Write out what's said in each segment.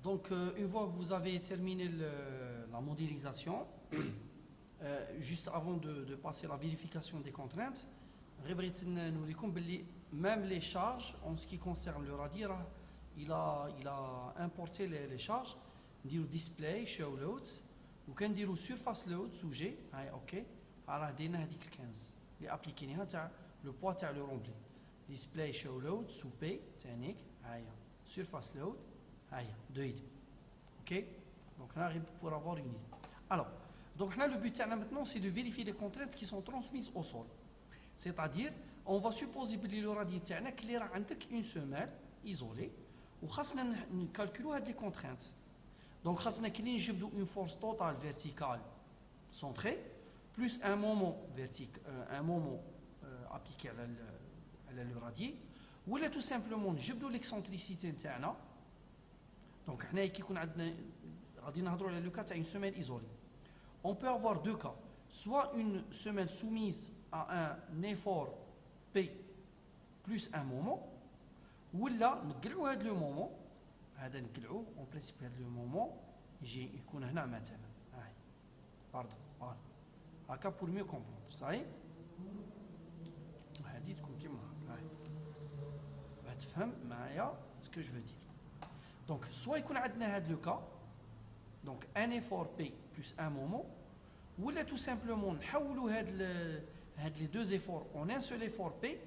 Donc, une fois que vous avez terminé la modélisation, juste avant de passer à la vérification des contraintes, même les charges, en ce qui concerne le radis, il a importé les charges, نديرو display show loads وكنديرو surface load sujet هاي اوكي راه دينا هذيك ال 15 اللي ابليكينيها تاع لو بوا تاع لو رومبلي display show load sous P تانيك هاي surface load هاي دو يد اوكي دونك هنا غير pour avoir une idée. Alors donc là le but تاعنا maintenant c'est de vérifier les contraintes qui sont transmises au sol, c'est-à-dire on va supposer بلي لو رادي تاعنا كلي راه عندك une semelle isolée وخاصنا نكالكولو هاد لي contraintes. Donc خاصنا كلي نجبدو une force totale verticale centrée plus un moment un moment appliqué على le radier ولا tout simplement نجبدو l'excentricité نتاعنا. Donc حنايا كي يكون عندنا غادي نهضروا على لو كا تاع une semelle isolée. On peut avoir deux cas, soit une semelle soumise à un effort P plus un moment ولا نقلعوا هذا لو مومون هذا نقلعوه اون برينسيپ هذا لو مومون يجي يكون هنا مثلا هاي باردون فوالا هكا بور ميو كومبروندر صحيح هذه تكون كيما هاي باش تفهم معايا سكو جو فو دير. دونك سوا يكون عندنا هذا لو كا دونك ان ايفور بي بلس ان مومون ولا تو سامبلومون نحولوا هاد لي دو ايفور اون ان سول ايفور بي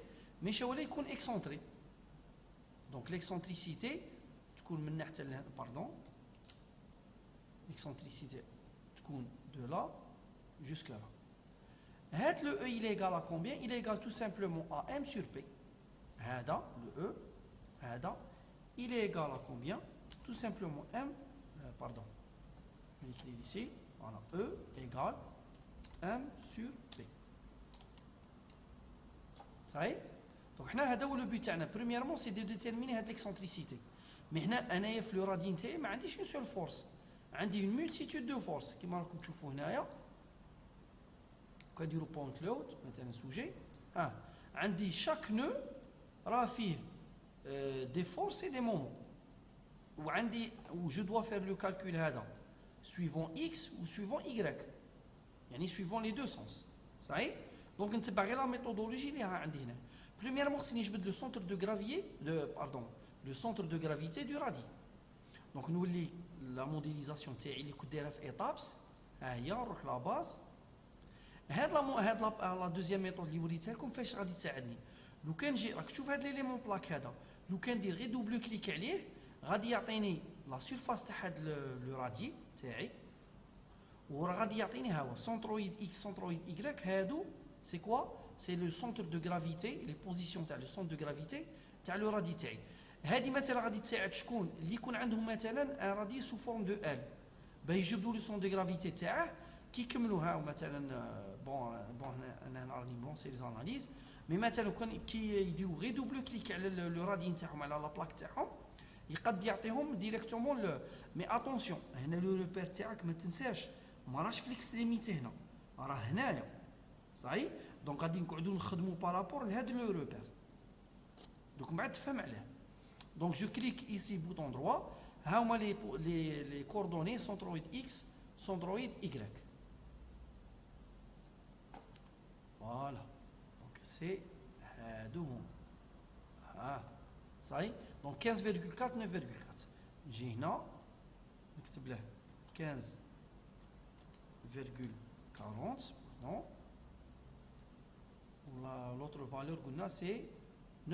ماشي ولا يكون اكسونتري. دونك ليكسونتريسيتي تكون من ناحيه باردون l'excentricité تكون de là jusque là. هاد le E il est égal à combien? Il est égal tout simplement à M sur P. هذا le E هذا il est égal à combien? Tout simplement M pardon je vais écrire ici voilà E égale M sur P. Ça y est. Donc حنا هذا هو le but تاعنا premièrement c'est de déterminer هاد l'excentricité. Mais هنا انايا في لو رادي نتاعي ما عنديش une seule force, عندي une multitude de forces كيما راكم تشوفوا هنايا. كنديروا بوينت لود مثلا سوجي عندي chaque nœud راه فيه des forces et des moments وعندي je dois faire le calcul هذا suivant x ou suivant y يعني suivant les deux sens صحيح. دونك نتبع غير لا ميثودولوجي اللي عندي هنا. premièrement خصني نجبد لو centre de gravier le centre de gravité du radis. دونك نولي لا موديليزاسيون تاعي اللي كنت دايرها في ايتابس ها هي نروح لا باز. هاد لا دوزيام ميثود اللي وريتها لكم فاش غادي تساعدني لو كان نجي راك تشوف هاد ليليمون بلاك هذا لو كان ندير غير دوبلو كليك عليه غادي يعطيني لا سيرفاس تاع هاد لو رادي تاعي وراه غادي يعطيني ها هو سنترويد اكس سنترويد ايغريك هادو سي كوا سي لو سونتر دو غرافيتي لي بوزيسيون تاع لو سونتر دو غرافيتي تاع لو رادي تاعي. هذه مثلا غادي تساعد شكون اللي يكون عندهم مثلا ان رادي سو فورم دو ال باش يجبدوا لو سونتر دو غرافيتي تاعه كيكملوها مثلا بون انا راني بون سي لي زاناليز مي مثلا كان كي يديروا غير دوبلو كليك على لو رادي نتاعهم على لا بلاك تاعهم يقد يعطيهم ديريكتومون مي اتونسيون هنا لو ريبير تاعك ما تنساش ما راهش في الاكستريميتي هنا راه هنايا صحيح. دونك غادي نقعدوا نخدموا بارابور لهذا لو ريبير دونك من بعد تفهم عليه. دونك جو كليك ايسي بوطون دروا ها هما لي كوردوني سنترويد اكس سنترويد ايغريك فوالا دونك سي هادو هما صحيح. دونك 15.4 9.4 نجي هنا نكتب له 15.40 non l'autre valeur قلنا c'est 9.40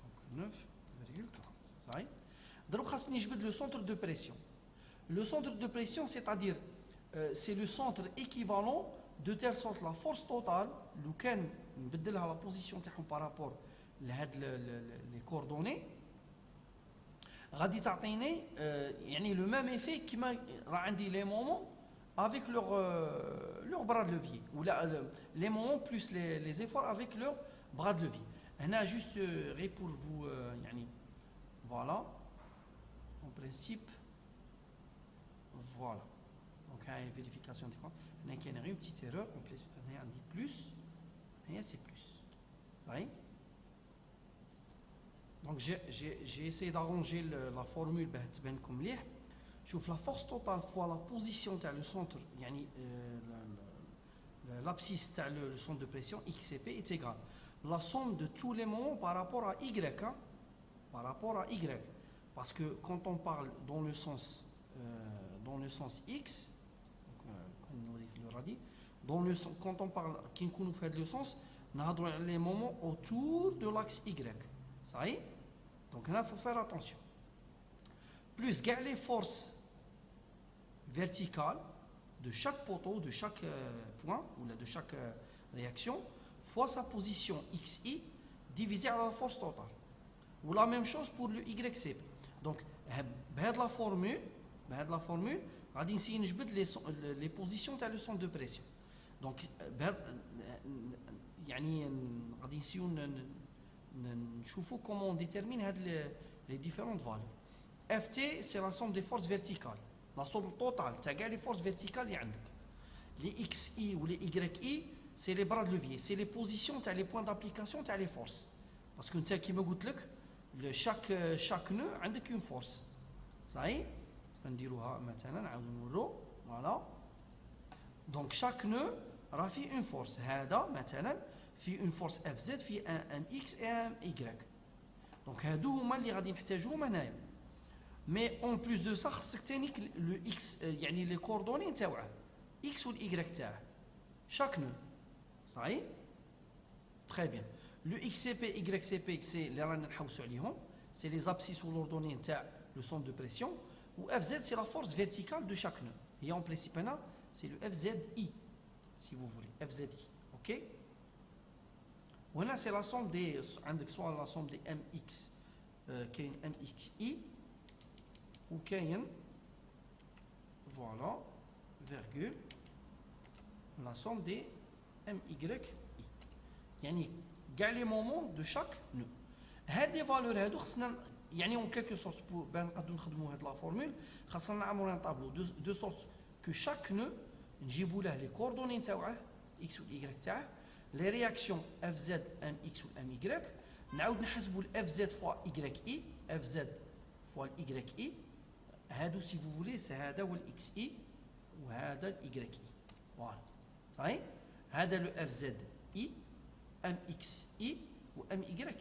donc 9.40 صحيح. دروك خاصني نجبد لو سونتر دو بريسيون. Le centre de pression, c'est-à-dire c'est le centre équivalent de telle sorte la force totale لو كان نبدلها la position تاعهم par rapport لهاد les coordonnées غادي تعطيني يعني le même effet كيما راه عندي les moments avec leur bras de levier ou les moments plus les efforts avec leur bras de levier. هنا juste غير pour vous يعني voilà en principe voilà. Donc une vérification des comptes. Il y a une petite erreur. On peut dire plus. Et c'est plus. Ça y est. Donc j'ai essayé d'arranger la formule باه تبان لكم مليح. شوف la force totale fois la position تاع le centre يعني l'abscisse تاع le centre de pression XCP est égal la somme de tous les moments par rapport à Y, hein, par rapport à Y, parce que quand on parle dans le sens X, quand on parle qui nous fait le sens, on a les moments autour de l'axe Y. Ça y est. Donc là, il faut faire attention. Plus les forces verticales de chaque poteau, de chaque point, ou de chaque réaction, fois sa position XI divisé par la force totale. Ou la même chose pour le YC. Donc, avec la formule, on va essayer de les positions de le centre de pression. Donc, on va essayer de comment on détermine les différentes valeurs. FT, c'est la somme des forces verticales. La somme totale, tu as les forces verticales. Les XI ou les YI, c'est les bras de levier. C'est les positions, tu as les points d'application, tu as les forces. Parce que tu as qui me goûte chaque nœud a une force. Ça y est. Voilà. Donc chaque nœud a une force. هذا مثلا في une force FZ في un X et un Y. Donc هادو هما اللي غادي نحتاجوهم هنايا. Mais en plus de ça خصك تاني le X يعني les coordonnées تاعها X ou Y تاعها. Chaque nœud. Ça y est. Très bien. Le XCP, YCP, c'est les abscisses ou l'ordonnée de le centre de pression. Ou FZ, c'est la force verticale de chaque nœud. Et en principe, c'est le FZI, si vous voulez. FZI. OK? Ou là, c'est la somme des. Soit la somme des MX, qui est une MXI, ou qui est une. Voilà, virgule. La somme des MYI. يعني كاع لي مومون دو شاك نو هاد لي فالور هادو خصنا يعني اون كيلكو سورت باه نقدروا نخدموا هاد لا فورمول خاصنا نعملوا ان طابلو دو سورت كو شاك نو نجيبوا له لي كوردوني تاعه اكس و واي تاعه لي رياكسيون اف زد ام اكس و ام واي نعاود نحسبوا الاف زد فوا واي اي اف زد فوا الاي اي هادو سي فو فولي سي هذا هو الاكس اي وهذا الاي اي فوالا صحيح هذا لو اف زد اي MXI و MYI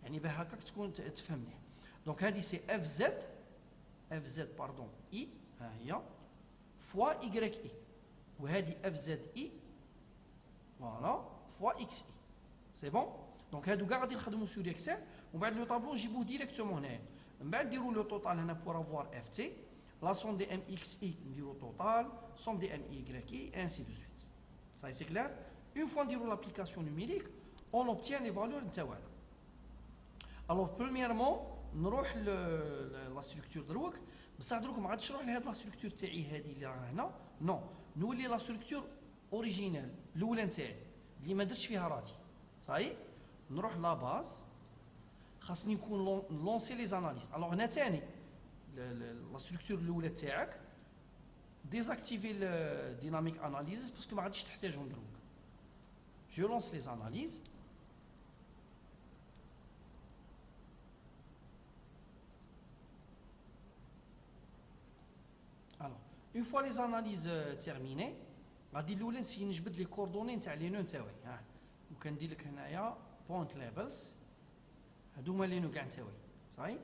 يعني بها هكاك تكون تفهمني دونك هذه سي FZ باردون I ها هي فوا YI وهذه FZI فوالا فوا XI سي بون دونك هادو كاع غادي نخدموا سور اكسل ومن بعد لو طابلو نجيبوه ديريكتومون هنايا من بعد نديروا لو توتال هنا بور افوار FT لا سوم دي MXI نديروا توتال سوم دي MYI ainsi de suite ça c'est clair. Une fois qu'on a l'application numérique, on obtient les valeurs de Tawala. Alors, premièrement, nous allons la structure de l'ouak. Mais ça veut dire que la structure de non, nous allons la structure originelle, l'oulan تاعي اللي ما درتش فيها راتي. صحيح؟ نروح la base. خاصني نكون lancer les analyses. Alors, هنا ثاني la structure الاولى تاعك désactiver le dynamic analysis parce que ما غاديش تحتاجهم دروك. Je lance les analyses. Alors, une fois les analyses terminées, غادي الاولى نسيي نجبد لي كوردوني نتاع لي نو نتاوعي ها وكندير لك هنايا بوينت ليبلز هادو هما لي نو كاع نتاوعي صحيح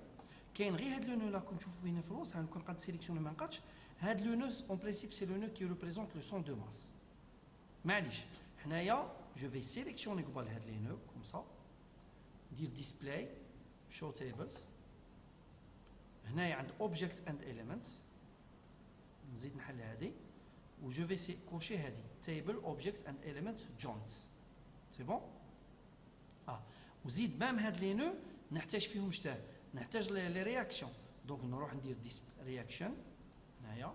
كاين غير هاد لو نو راكم تشوفوا هنا في الوسط غنكون قد سيليكسيوني ما نقدش هاد لو نو اون برينسيپ سي لو نو كي ريبريزونت لو سون دو ماس معليش حنايا je vais sélectionner les nœuds comme ça dire display show tables هنا عند object and elements نزيد نحل هذه و je vais cocher هذه table object and elements joints c'est bon وزيد مام هاد لي نو نحتاج فيهم شتاه نحتاج لي رياكسيون دونك نروح ندير رياكشن هنايا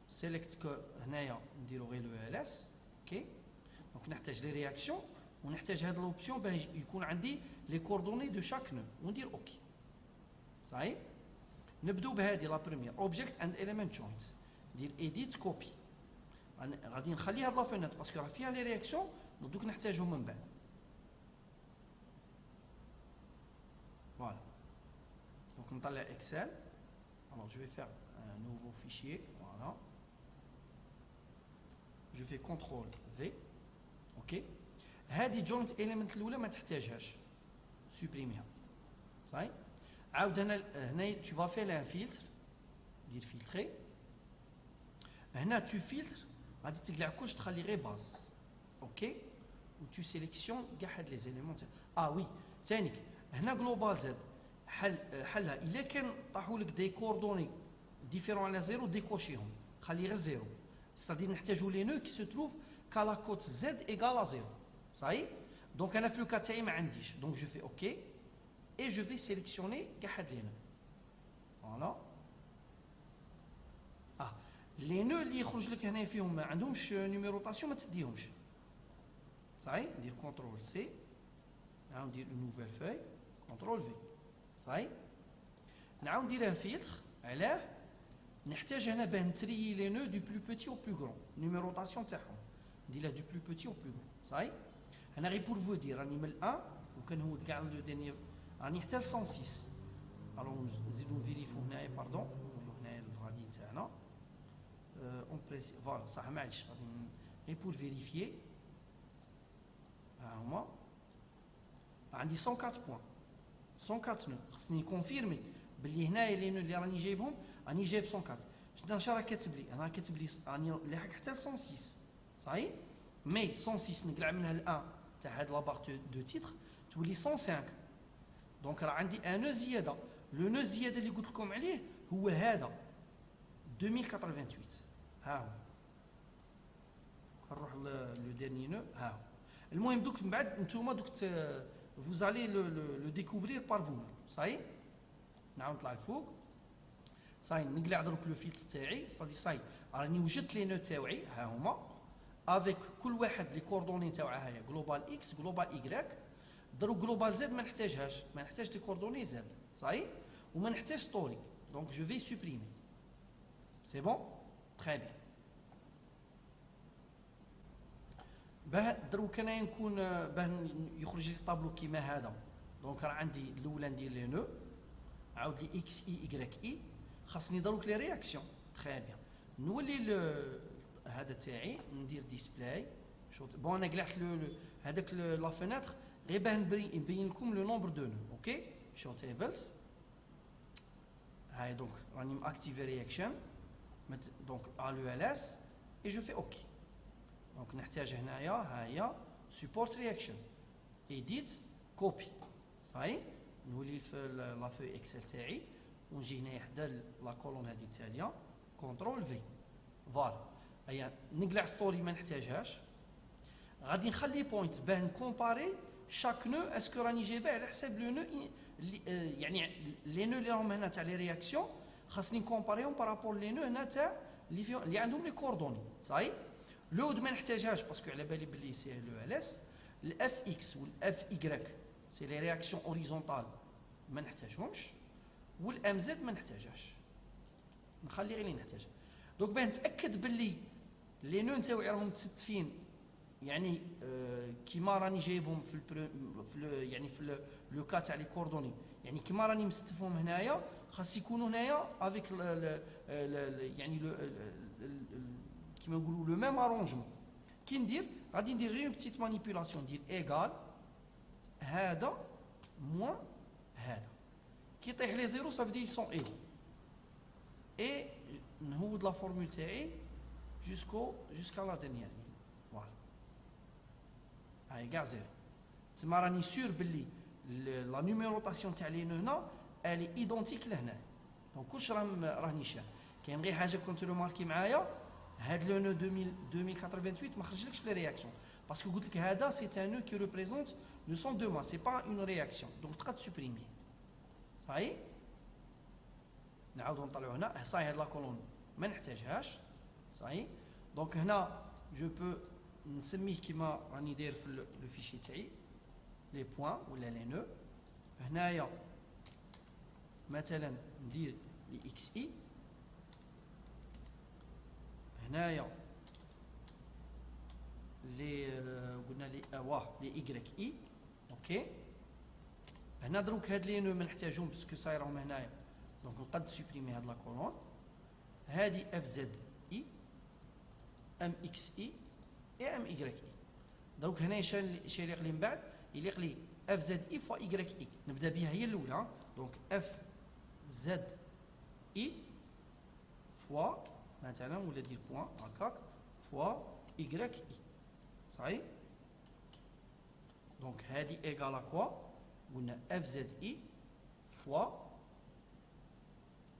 سيليكت هنايا نديرو غير لو اس اوكي دونك نحتاج لي رياكسيون ونحتاج هاد لوبسيون باه يكون عندي لي كوردوني دو شاك نو وندير اوكي صحيح نبداو بهذه لا بروميير اوبجيكت اند اليمنت جوينت ندير ايديت كوبي غادي نخلي هاد لا فينيت باسكو راه فيها لي رياكسيون دوك نحتاجهم من بعد نطلع Excel. Alors je vais faire un nouveau fichier, voilà. Je fais CTRL V. OK. هذه joint element الاولى ما تحتاجهاش. سوبريميها. صحيح. عاود هنا tu vas faire un filtre. دير filtrer. هنا tu filtres غادي تقلع كلش تخلي غير باز. اوكي و tu sélectionnes كاع هاد لي زيليمون. وي ثانيك هنا جلوبال زد حلها الا كان طاحوا لك دي كوردوني ديفيرون على زيرو ديكوشيهم خلي غير زيرو. ستادير نحتاجو لي نو كي سو تروف كالا كوت زد ايغال زيرو. صحيح. دونك انا في لو كا تاعي ما عنديش دونك جو في اوكي اي جو في سيليكسيوني كاع هاد لي نو. فوالا لي نو اللي يخرج لك هنا فيهم ما عندهمش نيميروطاسيون ما تديهمش. صحيح. ندير كونترول سي نعاود ندير اون نوفيل فاي كونترول في. صحيح. نعاود ندير ان فيلتر. علاه نحتاج هنا باه نتريي لي نو دو بلو بوتي او بلو غران نيميروطاسيون تاعهم نديرها دو بلو بوتي او بلو غران. صحيح. هنا غير بور فو دير راني من 1 وكنهود كاع لو ديني راني حتى ل 106. الوغ نزيدو نفيريفو هنايا باردون هنايا الرادي تاعنا اون بريسي فوالا صح معليش غادي غير بور فيريفيي. ها هما عندي 104 بوان 104 نو خصني كونفيرمي باللي هنايا لي نو اللي راني جايبهم راني جايب 104. اش راه كاتب لي انا كاتب لي راني لاحق حتى ل 106. صحيح. مي 106 نقلع منها الان تاع هاد لابارت دو تيتر تولي 105. دونك راه عندي ان نو زياده. لو نو زياده اللي قلت لكم عليه هو هذا 2088. ها هو نروح لو ديرني نو. ها هو المهم دوك من بعد نتوما دوك فوزالي لو ديكوفرير بار فو. صحيح. نعاود نطلع الفوق. صاي نقلع دروك لو فيلتر تاعي صافي. صاي راني وجدت لي نو تاوعي ها هما افيك كل واحد لي كوردوني تاعها هي جلوبال اكس جلوبال ايغريك. دروك جلوبال زد ما نحتاجهاش ما نحتاج دي كوردوني زد. صحيح. وما نحتاج ستوري دونك جو في سوبريمي. سي بون تري بيان. باه دروك انا نكون باه يخرج لي طابلو كيما هذا. دونك راه عندي الاولى ندير لي نو عاود لي اكس اي ايغريك اي خاصني دروك لي رياكسيون. تري بيان. نولي هذا تاعي ندير ديسبلاي شوت بون انا قلعت هذاك لا فيناتر غير باه نبين لكم لو نومبر دو نو. اوكي شو تيبلز هاي دونك راني ماكتيفي رياكشن دونك الو ال اس اي جو في اوكي. دونك نحتاج هنايا هاهي سيبورت رياكشن ايديت كوبي. صحيح. نولي في لا فوي اكسل تاعي ونجي هنايا حدا لا كولون هذه التاليه كونترول في. فوالا ايا نقلع ستوري ما نحتاجهاش. غادي نخلي بوينت باه نكومباري شاك نو اسكو راني جايبه على حساب لو نو يعني لي نو اللي راهم هنا تاع لي رياكسيون خاصني نكومباريهم بارابور لي نو هنا تاع اللي عندهم لي كوردوني. صحيح. لود ما نحتاجهاش باسكو على بالي بلي سي لو ال اس. الاف اكس والاف ايغريك سي لي رياكسيون اوريزونتال ما نحتاجهمش. والام زد ما نحتاجهاش نخلي غير اللي نحتاج. دونك باه نتاكد باللي لي نو نتاوعي راهم متستفين يعني كيما راني جايبهم يعني في لو كا تاع لي كوردوني يعني كيما راني مستفهم هنايا خاص يكونوا هنايا افيك يعني كيما نقولوا لو ميم ارونجمون. كي ندير غادي ندير غير بتيت مانيبيولاسيون ندير ايغال هذا موان هذا كي يطيح لي زيرو صافي دي سون ايغو اي نهود لا فورمول تاعي جوسكا لا ديرنيير لين. فوالا هاي كاع زيرو. تما راني سور باللي لا نيميروطاسيون تاع لي هنا الي ايدونتيك لهنا. دونك كلشي راه نيشان. كاين غير حاجه كنت ريماركي معايا هاد لو نو 2088 ما خرجلكش في لي رياكسيون باسكو قلت لك هذا سي ان نو كي ريبريزونت لو سون دو ماس سي با اون رياكسيون دونك تقدر تسوبريمي. صحيح. نعاودو نطلعو هنا صحيح هاد لا كولون ما نحتاجهاش. صحيح. دونك هنا جو بو نسميه كيما راني داير في لو فيشي تاعي لي بوين ولا لي نو. هنايا مثلا ندير لي اكس اي هنايا لي قلنا لي لي ايغريك اي. اوكي هنا دروك هاد لي نو ما نحتاجهم باسكو صايرهم هنايا دونك نقد سوبريمي هاد لا كولون. هادي اف زد اي ام اكس اي اي ام ايكغيك اي. دونك هنا اش يليق لي من بعد؟ يليق لي اف زد اي فوا ايكغيك اي. نبدا بها هي الاولى. دونك اف زد اي فوا مثلا ولا دير بوان هكاك فوا ايكغيك اي. صحيح؟ دونك هادي ايكال ا كوا؟ قلنا اف زد اي فوا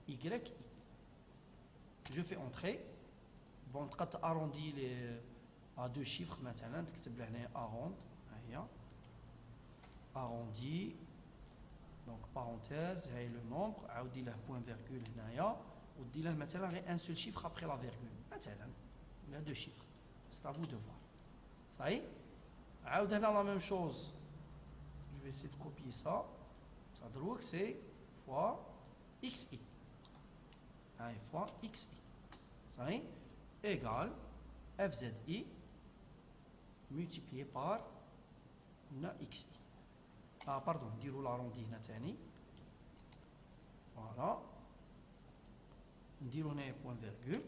ايكغيك اي. جو في اونتري. بون تقدر تاروندي لي ا دو شيفر مثلا، تكتب له هنايا اروند. ها هي اروندي. دونك بارونتيز هاي لو نومبر، عاودي له بوان فيرغول هنايا ودي له مثلا غير ان سول شيفر ابخي لا فيرغول مثلا، ولا دو شيفر. سي ا فو دو فوار. صحيح؟ عاود هنا لا ميم شوز. جو في سي دو كوبيي سا. سا دروك سي فوا اكس اي. هاي فوا اكس اي. صحيح؟ égal fzi multiplié par xi. Ah pardon, نديرو l'arrondi هنا تاني. Voilà. نديرو هنايا point virgule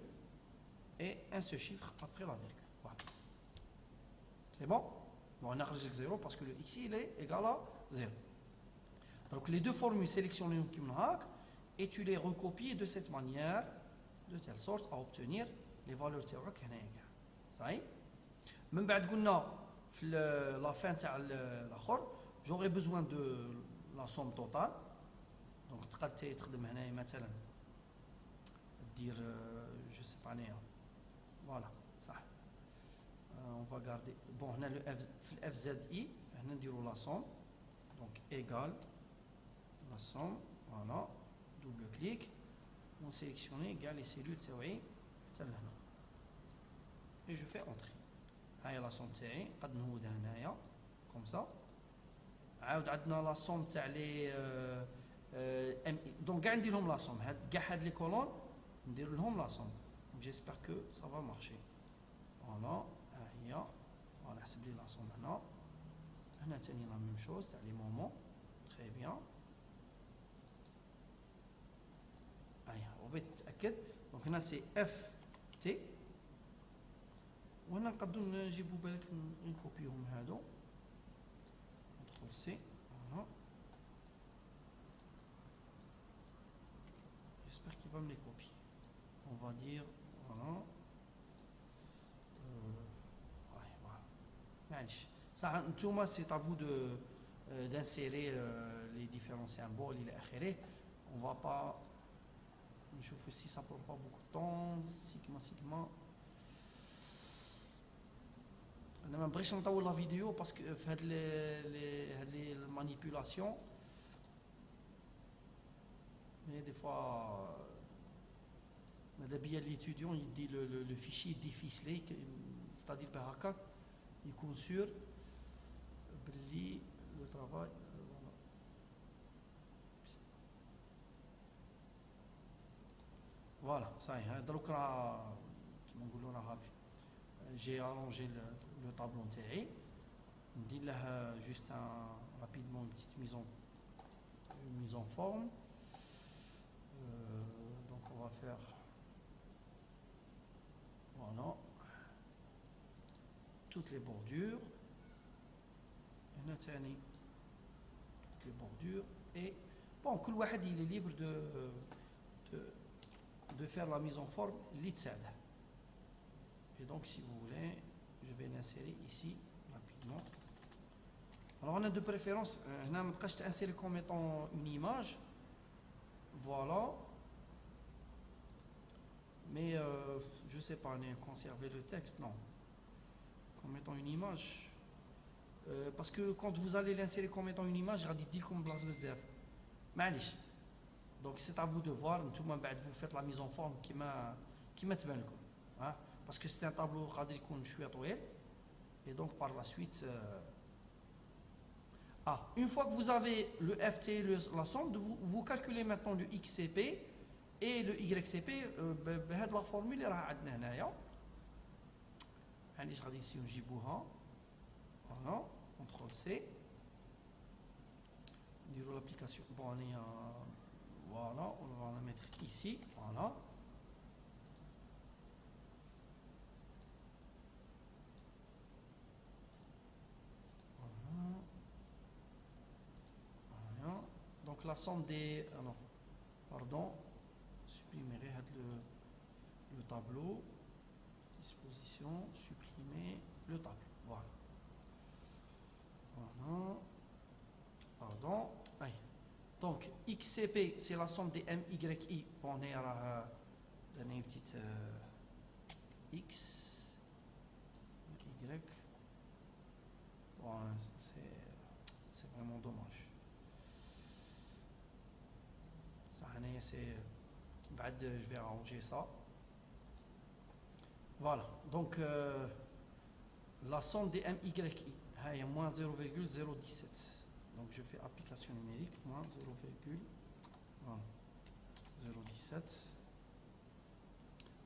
et un seul chiffre après la virgule. Voilà. C'est bon? Bon, on a rajouté 0 parce que le xi il est égal à 0. Donc les deux formules sélectionnées et tu les recopies de cette manière, de telle sorte à obtenir les valeurs تاعك هنايا كاع. صحيح؟ من بعد قلنا في لا فان تاع الاخر جوغي بوزوان دو لا سوم توتال. دونك تقدر تخدم هنايا مثلا دير جو سي با هنايا. فوالا صح. اون فا غاردي. بون هنا لو اف في الاف زد اي هنا نديرو لا سوم. دونك ايغال لا سوم. فوالا دوبل كليك ونسيليكسيوني كاع لي سيلول تاوعي حتى لهنا. et je fais entrer. هاي لا سوم تاعي قد نهودها هنايا كوم سا. عاود عندنا لا سوم تاع لي دونك كاع ندير لهم لا سوم. هاد كاع هاد لي كولون ندير لهم لا سوم. جيسبر كو سا فا مارشي. فوالا ها هي. فوالا حسب لي لا سوم هنا. هنا تاني لا ميم شوز تاع لي مومون. تري بيان. هاهي وبغيت نتاكد. دونك هنا سي اف تي. وهنا نقدروا نجيبوا بالك نكوبيهم هادو. كونترول سي. فوالا. جيسبر كي va me les copier. On va dire voilà. Voilà. معليش صح. نتوما سي à vous de d'insérer les différents symboles الى اخره. On va pas نشوف si ça prend pas beaucoup de temps. sigma. انا ما بغيتش نطول لا فيديو باسكو في هاد لي المانيبيولاسيون مي دي فوا ماذا بيا ليتيديون يدي لو فيشي ديفيسلي ستادير بهكاك يكون سور باللي لو طرافاي. فوالا صحيح. دروك راه كيما نقولوا راه j'ai arrangé le tableau تاعي. ندير له juste rapidement une petite mise en forme. Donc on va faire voilà toutes les bordures. هنا تاني toutes les bordures. Et bon كل واحد il est libre de faire la mise en forme اللي تساعده. Et donc si vous voulez, je vais l'insérer ici rapidement. Alors on a de préférence, on a insérer comme étant une image. Voilà. Mais je sais pas, on a conservé le texte, non. Comme étant une image. Parce que quand vous allez l'insérer comme étant une image, il dit comme blas bzaf. معليش. Donc c'est à vous de voir. Vous faites la mise en forme qui m'a تبان لكم. Hein? Parce que c'est un tableau قادر يكون شويه طويل. Et donc par la suite une fois que vous avez le FT, la somme, vous calculez maintenant le XCP et le YCP بهاد la formule اللي راه عندنا هنايا. علاش غادي نسيو نجيبوها. فوالا كونترول سي نديرو لابليكاسيون. بون انايا Voilà, on va la mettre ici. Voilà. Voilà. Donc la somme des... non, pardon. Supprimer le tableau. Disposition, supprimer le tableau. Voilà. Voilà. Pardon. Aïe. Donc, XCP, c'est la somme des MYI. Bon, on est à une petite X, Y. Bon, c'est vraiment dommage. Ça, c'est. Je vais arranger ça. Voilà. Donc, la somme des MYI, il y a moins 0,017. Donc je fais application numérique, moins 0,017.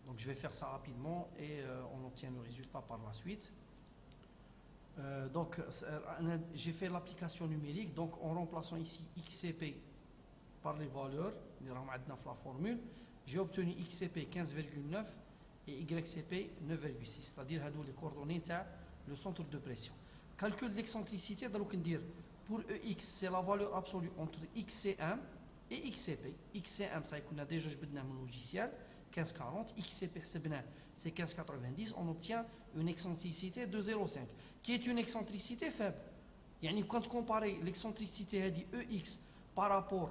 Donc je vais faire ça rapidement et on obtient le résultat par la suite. Donc j'ai fait l'application numérique, donc en remplaçant ici XCP par les valeurs, la formule, j'ai obtenu XCP 15,9 et YCP 9,6, c'est-à-dire les coordonnées le centre de pression. Calcul d'excentricité, pour EX, c'est la valeur absolue entre XCM et XCP. XCM, ça qu'on a déjà dans le logiciel, 1540. XCP, c'est 1590. On obtient une excentricité de 0,5, qui est une excentricité faible. Quand on compare l'excentricité EX par rapport,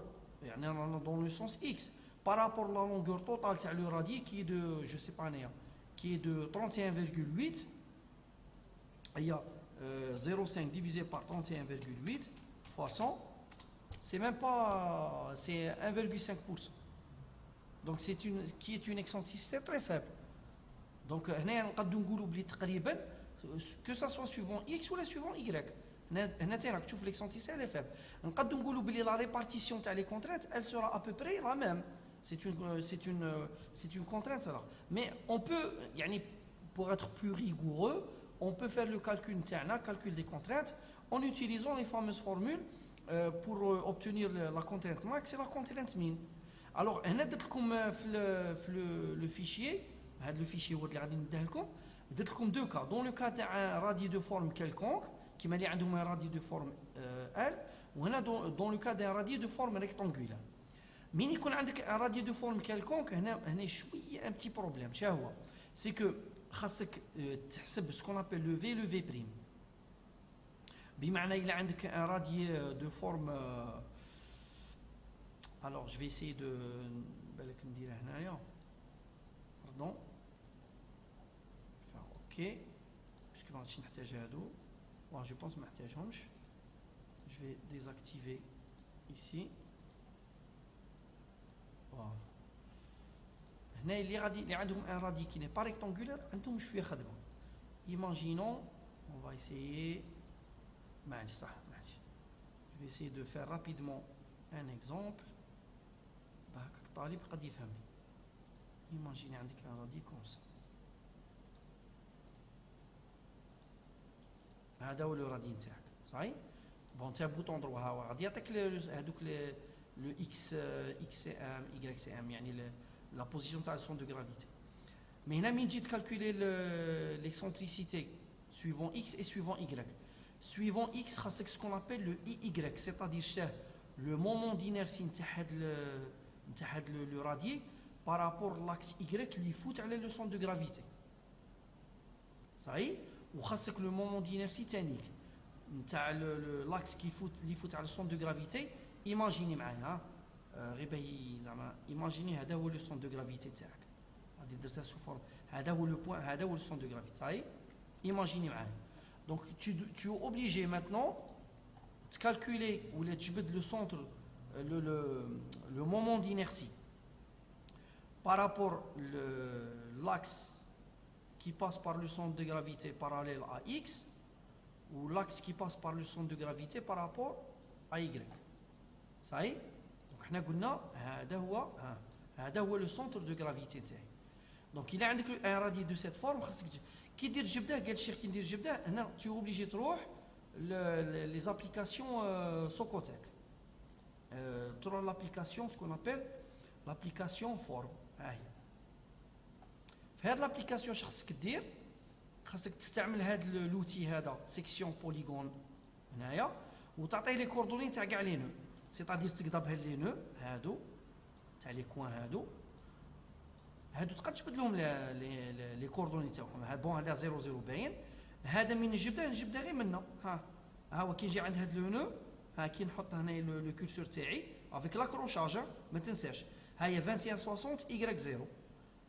dans le sens X, par rapport à la longueur totale du radis, qui est de, je sais pas, qui est de 31,8, il y a 0,5 divisé par 31,8 fois 100, c'est même pas, c'est 1,5%. Donc c'est qui est une excentricité très faible. Donc que ça soit suivant X ou suivant Y, l'excentricité elle est faible. La répartition des contraintes, elle sera à peu près la même. C'est une contrainte ça. Mais on peut, pour être plus rigoureux, on peut faire le calcul des contraintes en utilisant les fameuses formules pour obtenir la contrainte max et la contrainte min. Alors, comme le fichier, le fichier deux cas. Dans le cas d'un radis de forme quelconque, qui m'a dit un radis de forme L, ou dans le cas d'un radis de forme rectangulaire. Mais quand on a un radis de forme quelconque, on a un petit problème. C'est que ce qu'on appelle le V, le V'. بمعنى il a un radier de forme. Alors je vais essayer de dire pardon. Faire OK. Puisque bon, je pense que je vais désactiver ici. Voilà. Les radis, un radis qui n'est pas rectangulaire, imaginons, on va essayer, je vais essayer de faire rapidement un exemple. Imaginez un radis comme ça. هذا هو الرادي نتاعك صحيح بون تاع بوطون دروا ها غادي يعطيك هذوك لو اكس سي ام واي سي ام la position de son de gravité. Mais il a mis de calculer l'excentricité suivant x et suivant y. Suivant x, c'est ce qu'on appelle le iy, c'est-à-dire le moment d'inertie le radier par rapport à l'axe y qui fout le centre de gravité. Ça y est, ou le moment d'inertie technique, l'axe qui fout le centre de gravité. Imaginez معايا imaginez هذا هو le centre de gravité تاعك غادي درتها sous forme هذا هو le point هذا هو le centre de gravité صحيح imaginez معايا donc tu es obligé maintenant de calculer ou de تجبد le centre le moment d'inertie par rapport l'axe qui passe par le centre de gravité parallèle à x ou l'axe qui passe par le centre de gravité par rapport à y ça y est. حنا قلنا هذا هو لو سونتر دو غرافيتي تاعي دونك الا عندك ان رادي دو سيت فورم خاصك كي دير جبده قال الشيخ كي ندير جبده هنا تي اوبليجي تروح لي زابليكاسيون سوكوتيك ترى l'application ce qu'on appelle l'application forme. ها هي في هذه l'application اش خصك دير؟ خاصك تستعمل هذا لوتي هذا سيكسيون بوليغون هنايا وتعطيه لي كوردوني تاع كاع لي نو، سيتادير تقدر بهاد لي نو هادو تاع لي كوان هادو تقدر تجبد لهم لي كوردوني تاعهم. هاد بون هذا 00 باين، هذا من نجبده غير منا. ها هو كي نجي عند هاد لو نو، ها كي نحط هنا لو كورسور تاعي افيك لاكروشاج ما تنساش ها هي 2160 y 0.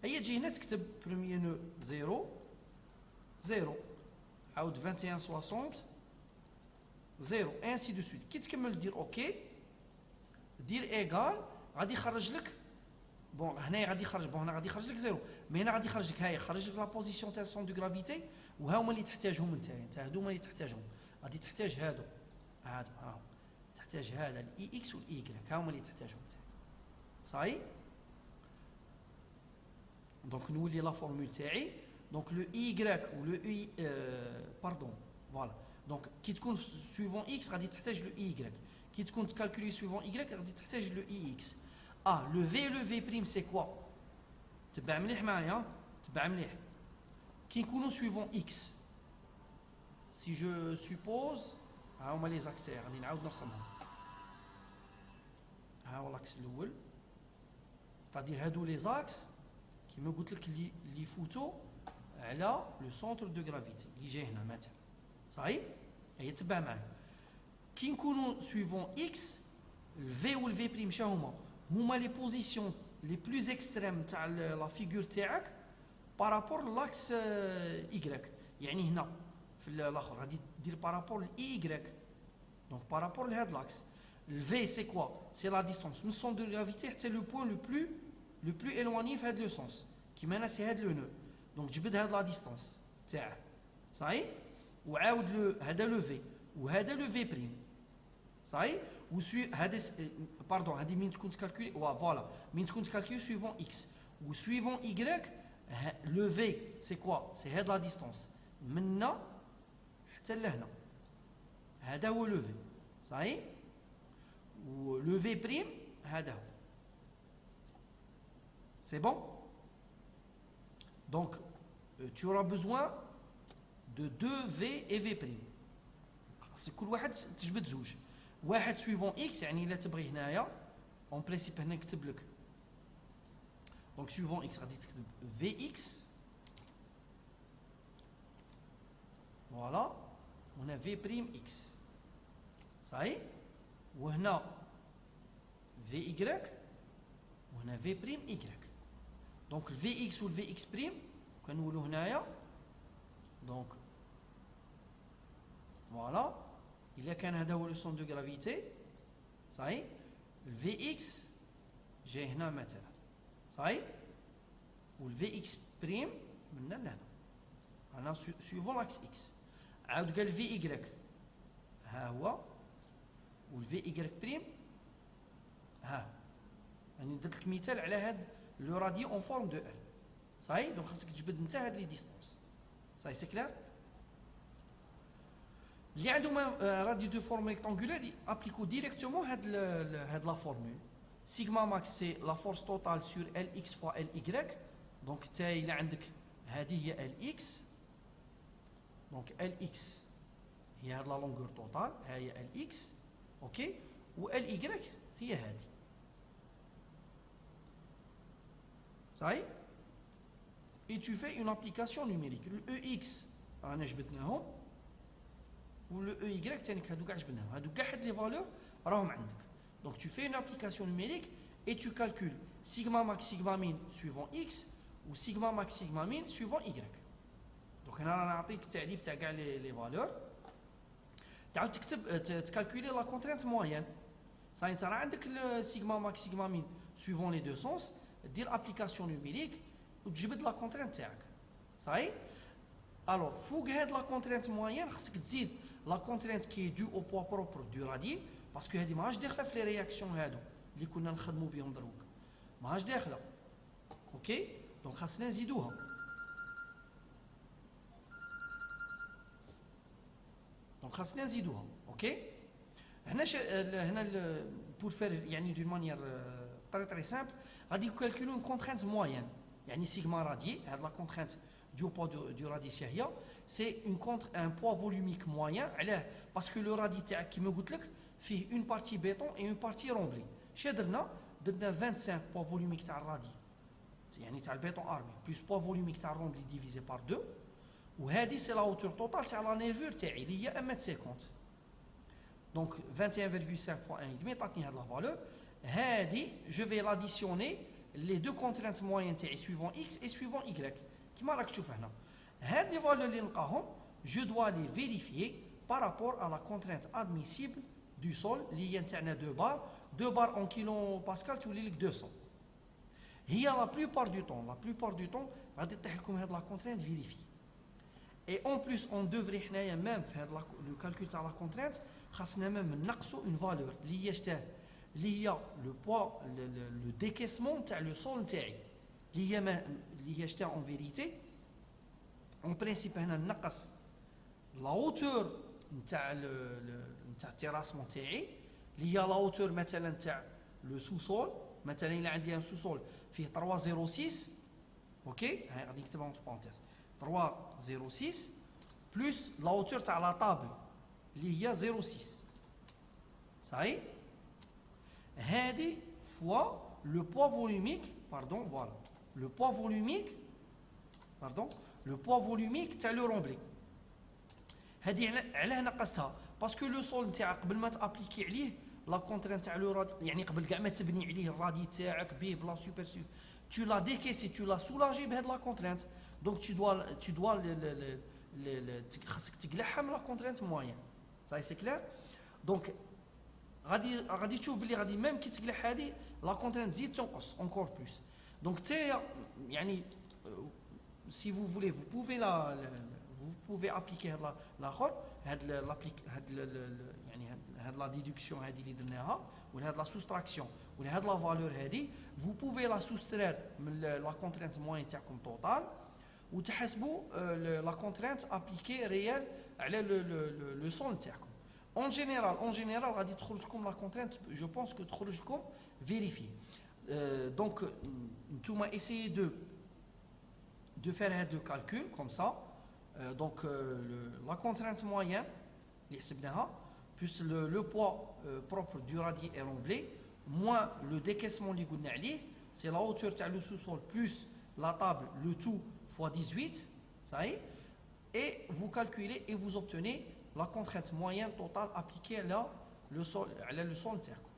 هي تجي هنا تكتب بروميير نو 0 عاود 2160 0 انسي دو سويت. كي تكمل دير اوكي دير ايغال غادي يخرج لك بون هنايا غادي يخرج بون هنا غادي يخرج لك 0 مي هنا غادي يخرج لك هاي يخرج لك لا بوزيسيون تاع السون دو غرافيتي وها هما اللي تحتاجهم انت هادو هما اللي تحتاجهم. غادي تحتاج هادو ها تحتاج هذا الاي اكس والاي واي ها هما اللي تحتاجهم انت صاي. دونك نولي لا فورمول تاعي دونك لو اي و لو اي باردون فوالا. دونك كي تكون سويفون اكس غادي تحتاج لو اي واي، كي تكون تكالكولي سويفون اي غادي تحتاج لو اي اكس. لو في بريم سي كوا؟ تبع مليح معايا تبع مليح. كي نكونوا سويفون اكس سي جو سوبوز ها هما لي زاكس تاعي غادي نعاود نرسمهم. ها هو لاكس الاول ستادير هادو لي زاكس كيما قلت لك اللي يفوتوا على لو سونتر دو غرافيتي اللي جاي هنا مثلا صحيح. هي تبع معايا كي نكونوا سويفون اكس الفي والفي بريم شا هما لي بوزيسيون لي بلوز اكستريم تاع لا فيغور تاعك بارابور لاكس ايغريك. يعني هنا في الاخر غادي دير بارابور الاي دونك بارابور لهاد لاكس. الفي سي كوا؟ سي لا ديستونس من السون دو غرافيتي حتى لو بوين لو بلو الواني في هاد لو سونس كيما انا سي هاد لو نو. دونك جبد هاد لا ديستونس تاعه صحيح وعاود لو هذا لو في وهذا لو في بريم صحيح وسوي هذا باردون هذه من تكون تكالكولي فوالا من تكون تكالكولي سويفون اكس وسويفون ايغريك. لو في سي كوا؟ سي هاد لا ديستونس منا حتى لهنا هذا هو لو في صحيح. ولو في بريم هذا هو سي بون. دونك tu auras besoin de 2 V et V prime. خاص كل واحد تجبد زوج، واحد سويفون اكس يعني الا تبغي هنايا اون برينسيپ هنا نكتب لك دونك سويفون اكس غادي تكتب في اكس فوالا هنا في بريم اكس صحيح وهنا في ايغريك وهنا في بريم ايغريك. دونك الفي اكس والفي اكس بريم كنولو هنايا دونك فوالا الا كان هذا هو لو سون دو غرافيتي صحيح. الفي اكس جاي هنا مثلا صحيح والفي اكس بريم من هنا لهنا انا سويفون لاكس اكس. عاود قال الفي ايغريك ها هو والفي ايغريك بريم ها يعني درت لك مثال على هاد لو راديو اون فورم دو ال صحيح. دونك خاصك تجبد نتا هاد لي ديستونس صحيح سي كلير. اللي عندهم راديو دو فورم ريكتانغولار ابليكو ديريكتومون هاد لا فورمول سيغما ماكس سي لا فورس توتال سور ال اكس فوا ال ايغريك. دونك تا الا عندك هذه هي ال اكس دونك ال اكس هي هاد لا لونغور توتال ها هي ال اكس اوكي و ال ايغريك هي هذه صحيح. et tu fais une application numérique. le EX رانا جبدناهم و le EY ثاني هادو كاع جبدناهم هادو كاع حد لي فالور راهم عندك. donc tu fais une application numérique et tu calcules sigma max sigma min suivant X ou sigma max sigma min suivant Y. donc هنا رانا نعطيك التعريف تاع كاع لي فالور تعاود تكتب تكالكولي لا كونترينت موين صاي. انت راه عندك سيغما ماكس سيغما مين سويفون لي دو سونس دير ابليكاسيون نوميريك وتجبد لا كونترينت تاعك صحيح. الوغ فوق هاد لا كونترينت موين خاصك تزيد لا كونترينت كي دو او بوا بروبر دو رادي باسكو هادي ماهاش داخله في لي رياكسيون هادو اللي كنا نخدموا بهم دروك ماهاش داخله اوكي. دونك خاصنا نزيدوها اوكي. pour faire d'une manière très simple, on va calculer une contrainte moyenne. Sigma radié, la contrainte du poids du radis, c'est un poids volumique moyen, parce que le radis qui me goûte fait une partie béton et une partie remblie. Chez Derna, 25 poids volumique de radis, le béton armé, plus poids volumique de rembli divisé par 2. Et c'est la hauteur totale de la nervure, il y a 1,50 m. Donc 21,5 fois 1,5, la valeur. Je vais l'additionner les deux contraintes moyennes suivant x et suivant y. Comme راك تشوف هنا. Les valeurs اللي نلقاهم, je dois les vérifier par rapport à la contrainte admissible du sol اللي هي نتاعنا 2 bars en kilopascal تولي لك 200. هي la plupart du temps غادي تطيح لكم هاد la contrainte vérifiée. Et en plus on devrait حنايا même faire le calcul تاع la contrainte خاصنا même نقصوا une valeur اللي هي شتاه اللي هي le poids le décaissement تاع le sol نتاعي اللي هي شتاه en vérité en principe هنا نقص la hauteur نتاع نتاع التيراسمون تاعي اللي هي la hauteur مثلا تاع le sous-sol مثلا الا عندي ان sous-sol فيه 306 اوكي هاي غادي نكتبها entre parenthèses 306 plus la hauteur تاع la table اللي هي 06 صحيح هذه fois le poids volumique le poids volumique تاع le rembli هذه علاه نقصتها باسكو لو سول نتاعك قبل ما تابليكي عليه لا كونترين تاع لو رادي قبل كاع ما تبني عليه الرادي تاعك به بلا سوبرسيو tu l'as décaissé tu l'as soulagé بهاد لا كونترينت دونك tu dois خاصك تقلعها من لا كونترينت موين صاي سي كلير دونك غادي تشوف بلي غادي ميم كي تقلع هذه لا كونترينت تزيد تنقص encore plus donc si vous voulez vous pouvez appliquer la déduction اللي درناها وهاد la soustraction وهاد la valeur هذه vous pouvez la soustraire من la contrainte moyenne تاعكم total وتحسبوا la contrainte appliquée réelle على le sol تاعكم. En général غادي تخرج لكم la contrainte, je pense que تخرج لكم vérifier. Donc نتوما essayez de faire le calcul comme ça. Donc la contrainte moyenne plus le poids propre du radis et remblai moins le décaissement اللي قلنا عليه c'est la hauteur تاع le sous-sol plus la table le tout fois 18 ça y est et vous calculez et vous obtenez la contrainte moyenne totale appliquée à le sol تاعكم